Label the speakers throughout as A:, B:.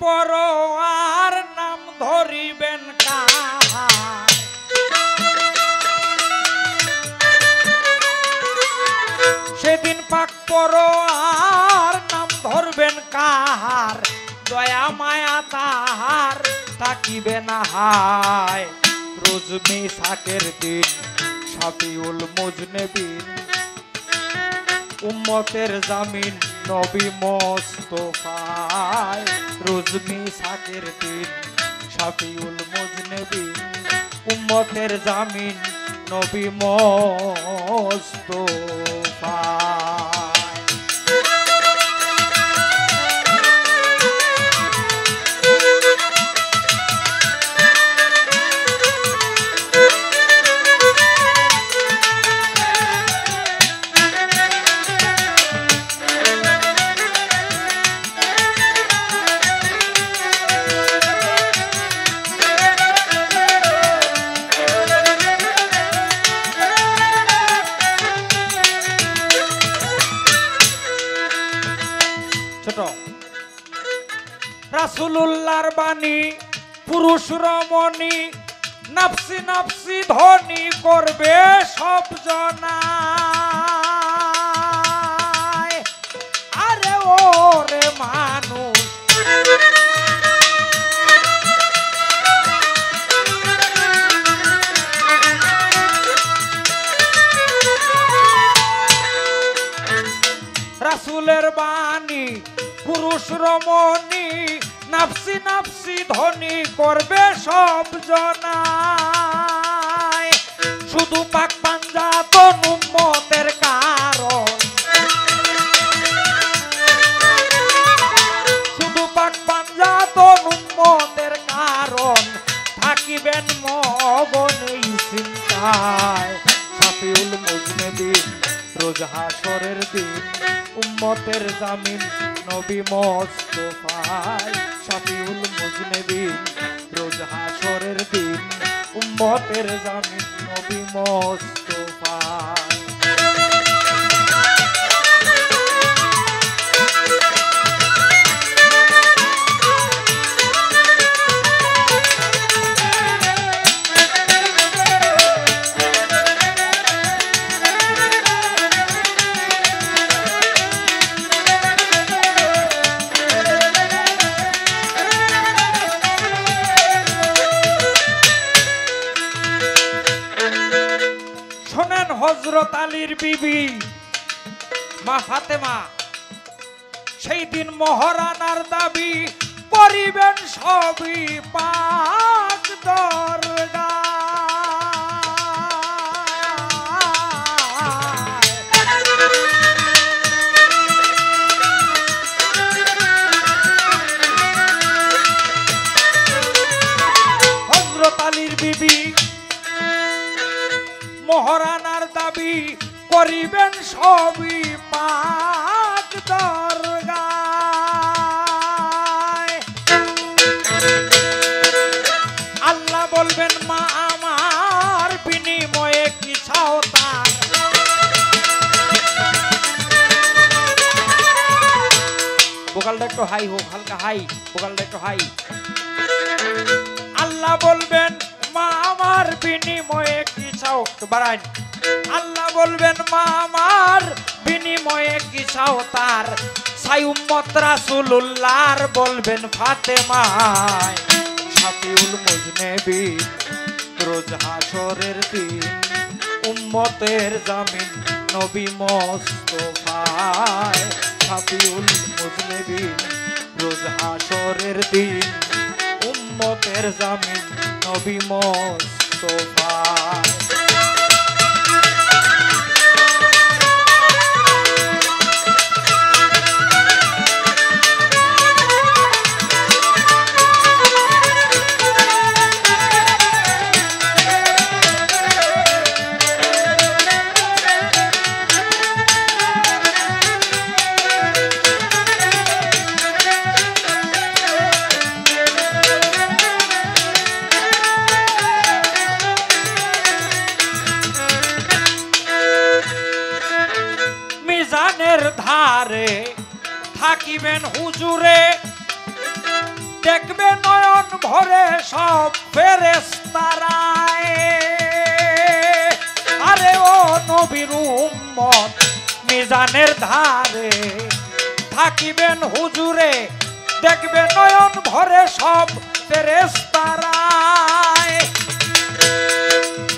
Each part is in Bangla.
A: পর আর নাম ধরিবেন কাহার, সেদিন পাক পর আর নাম ধরবেন কাহার, দয়া মায়া তাহার থাকিবে না হায়। রোজ মিসাকের দিন শাফিউল মুজনিবিন, উম্মতের জামিন নবী মোস্তফায়। রোজ মিসাকের দিন শাফিউল মুজনিবিন, উম্মতের জামিন নবী মোস্তফায়। রাসূলুল্লাহর বাণী পুরুষ রমণী, নাফসি নাফসি ধনী করবে সব জনায়। আরে ওরে মানুষ রাসূলের বাণী পুরুষ রমণী, নাফসি নাফসি ধনী করবে সব জনায়। শুধু পাক পাঞ্জাতন উম্মতের কারণ, শুধু পাক পাঞ্জাতন উম্মতের কারণ, থাকিবেন মগন এই চিন্তায়। শাফিউল মুজনিবিন রোজ হাসরের দিন, উম্মতের জামিন নবী মোস্তফায়। শাফিউল মুজনিবিন রোজ হাসরের দিন, উম্মতের জামিন নবী মোস্তফায়। হযরত আলীর বিবি মা ফাতেমা সেই দিন মহারানার দাবি করিবেন সবই পাক দরগায়। হযরত আলীর বিবি মহারানার দাবি করিবেন সবই পাক দরগায়। আল্লাহ বলবেন মা আমার বিনিময়ে কি চাও তার, ভোকালটা একটু হাই হোক, হালকা হাই, ভোকালটা একটু হাই। আল্লাহ বলবেন মা আমার বিনিময়ে কি চাও, বাড়ান। আল্লাহ বলবেন মা আমার বিনিময়ে কি চাও তার, সাই উম্মত রাসূলুল্লাহর বলবেন ফাতেমায়। শাফিউল মুজনিবিন রোজ হাসরের দিন, উম্মতের জামিন নবী মোস্তফায়। শাফিউল মুজনিবিন রোজ হাসরের দিন, উম্মতের জামিন নবী মোস্তফায়। ধারে থাকিবেন হুজুরে, দেখবে নয়ন ভরে সব ফেরেশতারায়। আরে ও নবীর উম্মত মিজানের ধারে থাকিবেন হুজুরে, দেখবে নয়ন ভরে সব ফেরেশতারায়।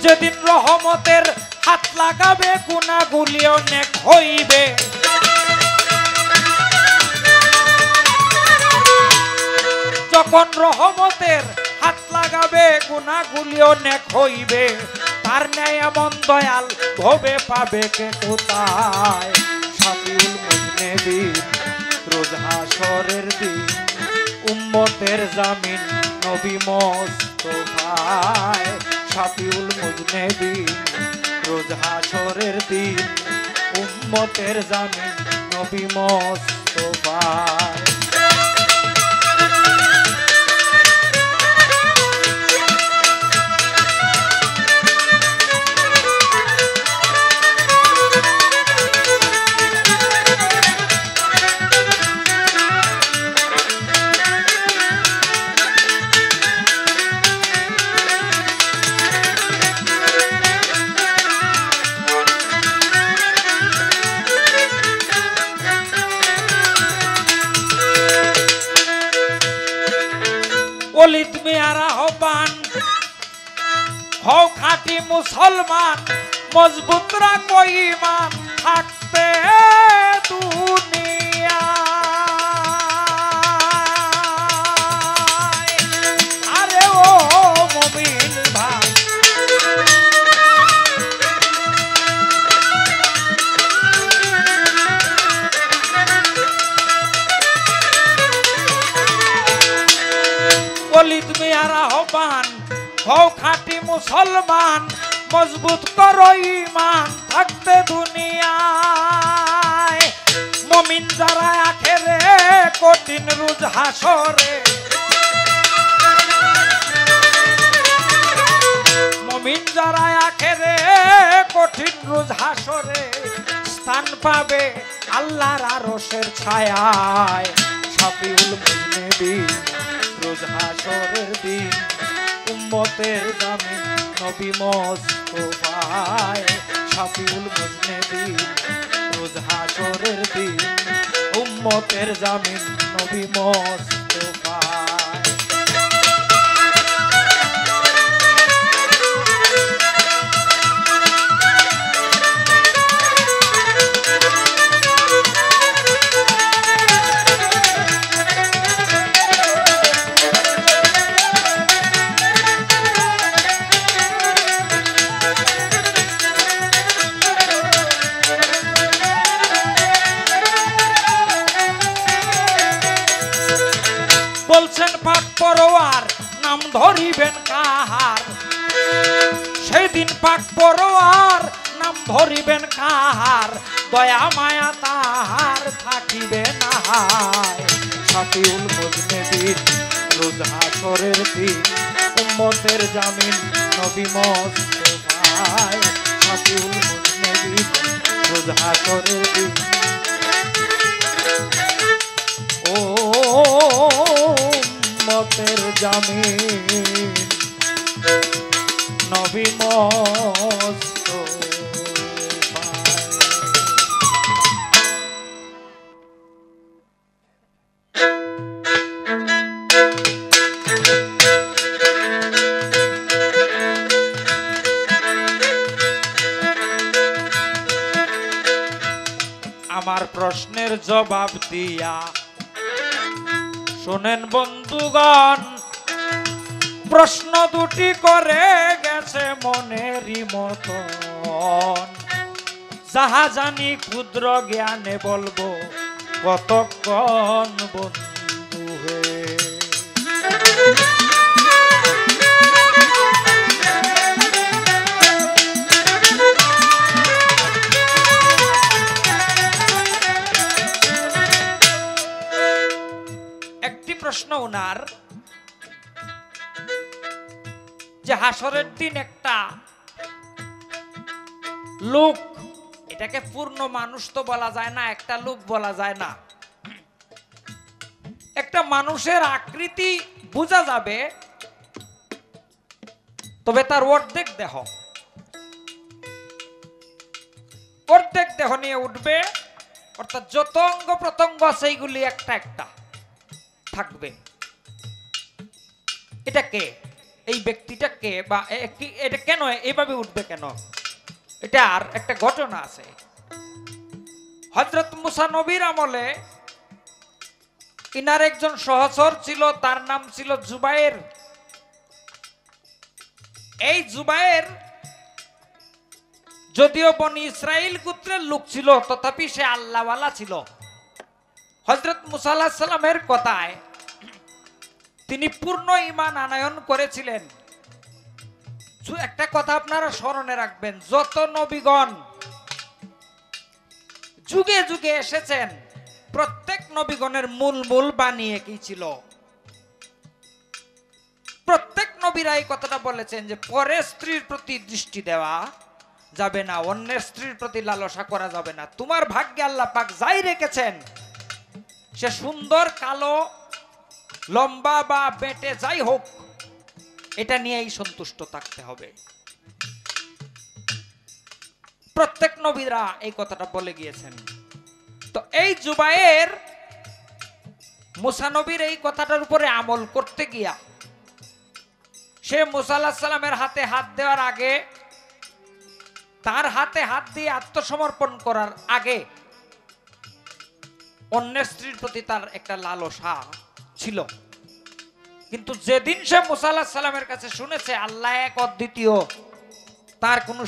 A: যেদিন রহমতের হাত লাগাবে গুনাহগুলি অনেক হইবে, যখন রহমতের হাত লাগাবে গুনাহগুলি অনেক হইবে, তার ন্যায় এমন দয়াল ভবে পাবে কে কোথায়। শাফিউল মুজনিবিন রোজ হাশরের দিন উম্মতের জামিন নবী মুস্তাফায়। শাফিউল মুজনিবিন রোজ হাশরের দিন উম্মতের জামিন নবী মুস্তাফায়। ওলিদ মিয়ার আহ্বান, হও খাঁটি মুসলমান, মজবুত রাখো ঈমান থাকতে দুনিয়ায়। আরে ও মুমিন ভাই, ওলিদ মিয়ার আহ্বান, হও খাঁটি মুসলমান, মজবুত করো ঈমান থাকতে দুনিয়ায়। মুমিন যারা আখেরে কঠিন রোজ হাশরে, মুমিন যারা আখেরে কঠিন রোজ হাশরে, স্থান পাবে আল্লাহর আরশের ছায়ায়। শাফিউল মুজনিবিন রোজ হাশরের দিন উম্মতের জামিন নবী মুস্তাফায়। শাফিউল মুজনিবিন রোজ হাশরের দিন উম্মতের জামিন নবী মুস্তাফায়। বলছেন পাক পরোয়ার নাম ধরিবেন কাহার, সেই দিন পাক পরোয়ার নাম ধরিবেন কাহার, দয়া মায়া তাহার থাকিবে না হায়। শাফিউল মুজনিবিন রোজ হাশরের দিন উম্মতের জামিন নবী মুস্তাফায়। শাফিউল মুজনিবিন রোজ হাশরের দিন ও উম্মতের জামিন নবী আমার প্রশ্নের জবাব দিয়া শোনেন বন্ধুগণ, প্রশ্ন দুটি করে গেছে মনেরই মতন, যাহা জানি ক্ষুদ্র জ্ঞানে বলবো কতক্ষণ বন্ধু হে। প্রশ্ন ওনার যে হাসরের দিন একটা লোক, এটাকে পূর্ণ মানুষ তো বলা যায় না, একটা লোক বলা যায় না, একটা মানুষের আকৃতি বোঝা যাবে, তবে তার অর্ধেক দেহ, অর্ধেক দেহ নিয়ে উঠবে, অর্থাৎ যত অঙ্গ প্রত্যঙ্গ আছে এইগুলি একটা একটা থাকবে। এটা কে? এই ব্যক্তিটা কে, বা এটা কেন এইভাবে উঠবে কেন? এটা আর একটা ঘটনা আছে। হযরত মুসা নবীর আমলে ইনার একজন সহচর ছিল, তার নাম ছিল জুবায়ের। এই জুবায়ের যদিও বনি ইসরাইল গোত্রের লোক ছিল, তথাপি সে আল্লাহওয়ালা ছিল। হযরত মুসা আলাইহিস সালামের কথায় তিনি পূর্ণ ঈমান আনয়ন করেছিলেন। একটা কথা আপনারা স্মরণে রাখবেন, যত নবীগণ যুগে যুগে এসেছেন, প্রত্যেক নবীগণের মূল বাণী একই ছিল। প্রত্যেক নবীরা এই কথাটা বলেছেন যে পরের স্ত্রীর প্রতি দৃষ্টি দেওয়া যাবে না, অন্যের স্ত্রীর প্রতি লালসা করা যাবে না। তোমার ভাগ্যে আল্লাহ পাক যাই রেখেছেন, সে সুন্দর, কালো, লম্বা বা বেটে যাই হোক, এটা নিয়েই সন্তুষ্ট থাকতে হবে। প্রত্যেক নবীরা এই কথাটা বলে গিয়েছেন। তো এই জুবায়ের মুসা নবীর এই কথাটার উপরে আমল করতে গিয়া সে মুসা আলাইহিস সালামের হাতে হাত দেওয়ার আগে, তার হাতে হাত দিয়ে আত্মসমর্পণ করার আগে অন্যের স্ত্রীর প্রতি তার একটা লালসা ছিল। কিন্তু যেদিন সে মুসা আলাইহিস সালামের কাছে শুনেছে আল্লাহ এক অদ্বিতীয়, তার কোনো